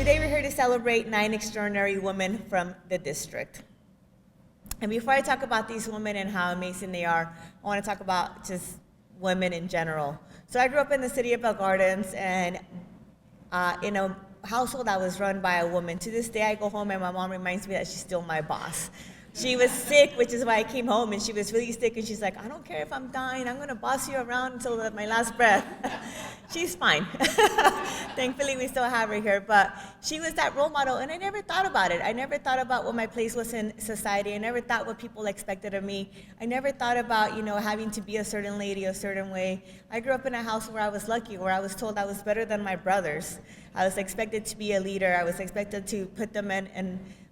Today we're here to celebrate 9 extraordinary women from the district. And before I talk about these women and how amazing they are, I want to talk about just women in general. So I grew up in the city of Bell Gardens, and in a household that was run by a woman. To this day, I go home and my mom reminds me that she's still my boss. She was sick, which is why I came home, and she was really sick, and she's like, I don't care if I'm dying, I'm gonna boss you around until my last breath. She's fine. Thankfully, we still have her here, but she was that role model, and I never thought about it. I never thought about what my place was in society. I never thought what people expected of me. I never thought about, having to be a certain lady, a certain way. I grew up in a house where I was lucky, where I was told I was better than my brothers. I was expected to be a leader. I was expected to put them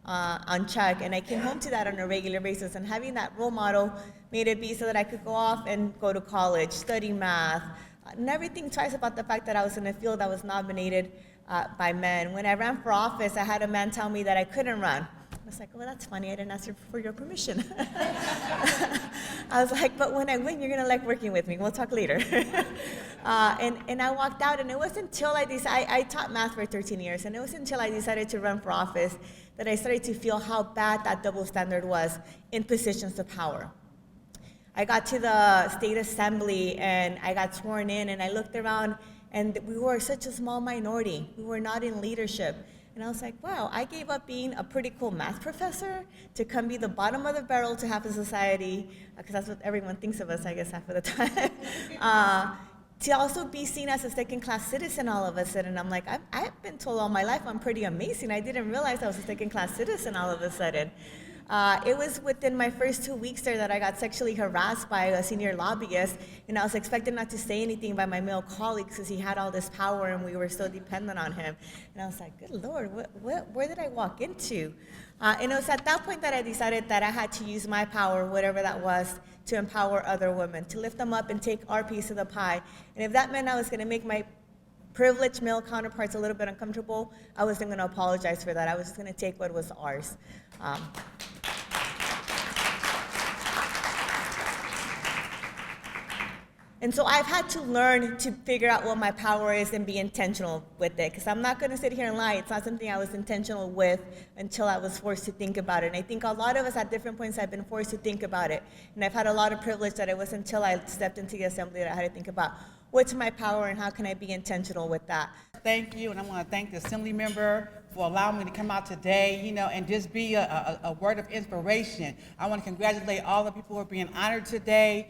on check, and I came home to that on a regular basis, and having that role model made it be so that I could go off and go to college, study math, never think twice about the fact that I was in a field that was nominated by men. When I ran for office, I had a man tell me that I couldn't run. I was like, well, that's funny, I didn't ask for your permission. I was like, but when I win, you're gonna like working with me, we'll talk later. And I walked out, and it wasn't until I taught math for 13 years, and it wasn't until I decided to run for office that I started to feel how bad that double standard was in positions of power. I got to the state assembly, and I got sworn in, and I looked around, and we were such a small minority. We were not in leadership. And I was like, wow, I gave up being a pretty cool math professor to come be the bottom of the barrel to half of society, because that's what everyone thinks of us, I guess, half of the time. To also be seen as a second-class citizen all of a sudden. I'm like, I've been told all my life I'm pretty amazing. I didn't realize I was a second-class citizen all of a sudden. It was within my first 2 weeks there that I got sexually harassed by a senior lobbyist, and I was expected not to say anything by my male colleagues because he had all this power and we were so dependent on him. And I was like, good Lord, where did I walk into? And it was at that point that I decided that I had to use my power, whatever that was, to empower other women, to lift them up and take our piece of the pie. And if that meant I was going to make my privileged male counterparts a little bit uncomfortable, I wasn't going to apologize for that. I was just going to take what was ours. And so I've had to learn to figure out what my power is and be intentional with it, because I'm not going to sit here and lie. It's not something I was intentional with until I was forced to think about it. And I think a lot of us at different points have been forced to think about it. And I've had a lot of privilege that it was until I stepped into the assembly that I had to think about what's my power and how can I be intentional with that. Thank you, and I want to thank the Assembly member for allowing me to come out today, and just be a word of inspiration. I want to congratulate all the people who are being honored today.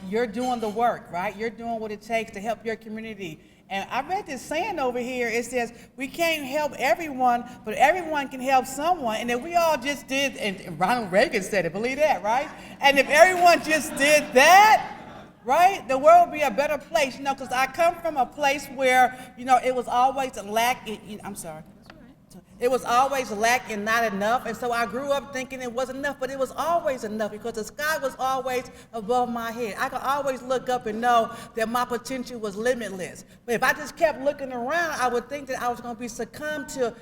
You're doing the work, right? You're doing what it takes to help your community. And I read this saying over here. It says, we can't help everyone, but everyone can help someone. And if we all just did, and Ronald Reagan said it, believe that, right? And if everyone just did that, right, the world would be a better place, because I come from a place where, it was always a lack. It was always lack and not enough, and so I grew up thinking it wasn't enough, but it was always enough because the sky was always above my head. I could always look up and know that my potential was limitless. But if I just kept looking around, I would think that I was going to be succumbed to,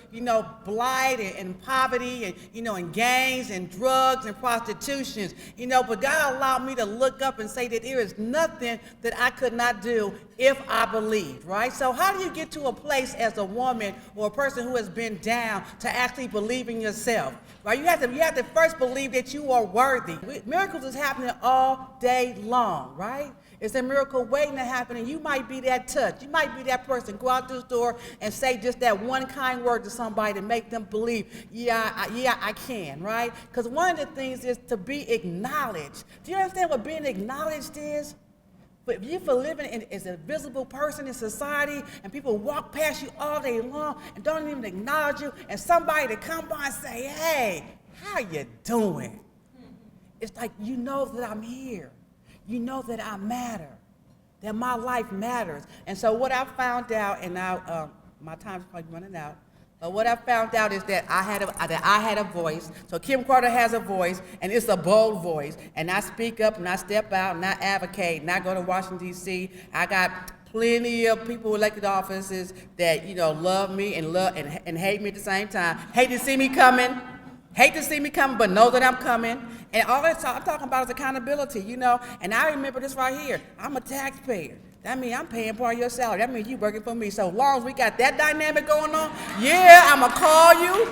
blight and poverty and gangs and drugs and prostitutions, but God allowed me to look up and say that there is nothing that I could not do if I believed, right? So how do you get to a place as a woman or a person who has been down to actually believe in yourself, right? You have to first believe that you are worthy. Miracles is happening all day long, right? It's a miracle waiting to happen, and you might be that touch. You might be that person. Go out this door and say just that one kind word to somebody to make them believe, I can, right? Because one of the things is to be acknowledged. Do you understand what being acknowledged is? But if you're living as a visible person in society and people walk past you all day long and don't even acknowledge you, and somebody to come by and say, hey, how you doing? It's like, that I'm here. That I matter, that my life matters. And so what I found out, and now my time's probably running out, but what I found out is that I had a voice. So Kim Carter has a voice, and it's a bold voice. And I speak up, and I step out, and I advocate, and I go to Washington, D.C. I got plenty of people elected offices that, love me and hate me at the same time. Hate to see me coming, but know that I'm coming. And all that I'm talking about is accountability, And I remember this right here. I'm a taxpayer. that means I'm paying part of your salary. That means you working for me. So long as we got that dynamic going on, yeah, I'm going to call you.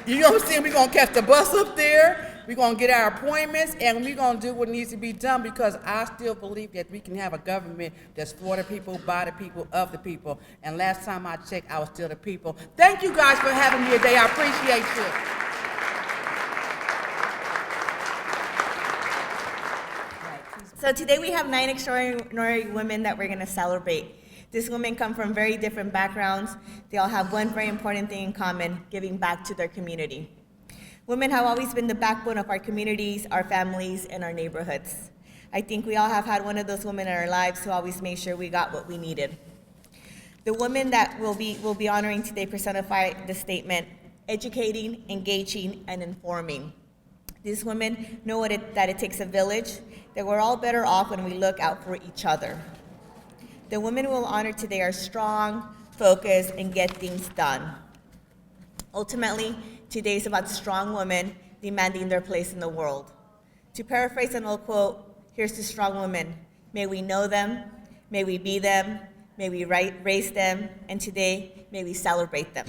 You know what I'm saying? We're going to catch the bus up there. We're going to get our appointments, and we're going to do what needs to be done, because I still believe that we can have a government that's for the people, by the people, of the people. And last time I checked, I was still the people. Thank you guys for having me today. I appreciate you. So today we have 9 extraordinary women that we're going to celebrate. These women come from very different backgrounds. They all have one very important thing in common: giving back to their community. Women have always been the backbone of our communities, our families, and our neighborhoods. I think we all have had one of those women in our lives who always made sure we got what we needed. The women that we'll be honoring today personify the statement: educating, engaging, and informing. These women know that it takes a village, that we're all better off when we look out for each other. The women we'll honor today are strong, focused, and get things done. Ultimately, today is about strong women demanding their place in the world. To paraphrase an old quote, here's to strong women: may we know them, may we be them, may we raise them, and today, may we celebrate them.